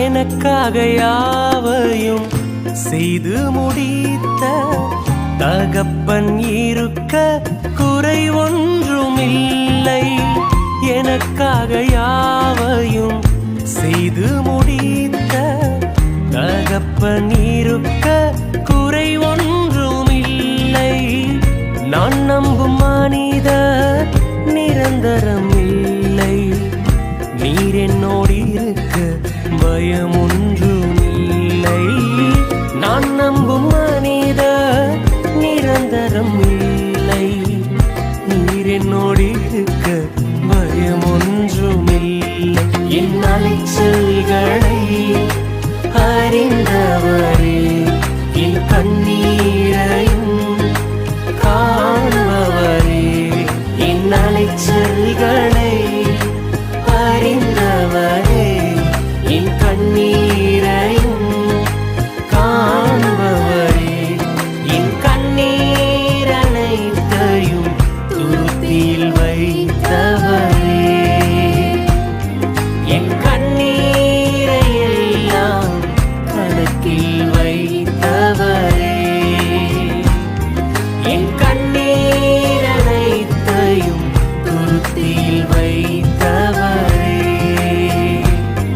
எனக்காக யாவையும் செய்து முடித்த தகப்பன் இருக்க குறை ஒன்றுமில்லை. எனக்காக யாவையும் செய்து முடித்த தகப்பன் இருக்க குறை ஒன்றுமில்லை. நான் நம்பும் மனிதர் நிரந்தரம் இல்லை. நீர் என்னோடு இருக்க பயம் ஒன்றுமில்லை. நான் நம்பும் மனிதர் நிரந்தரம் இல்லை. நீர் என்னோடு இருக்க பயம் ஒன்றுமில்லை. என் அலைச்சல்களை அறிந்தவரே, என் கண்ணீரையும் காண்பவரே, என் அலைச்சல்களை அறிந்தவரே, என் கண்ணீரையும் காண்பவரே, என் கண்ணீர் அனைத்தையும் துருத்தியில் வைத்தவரே, என் கண்ணீரை எல்லாம் கணக்கில் வைத்தவரே, என்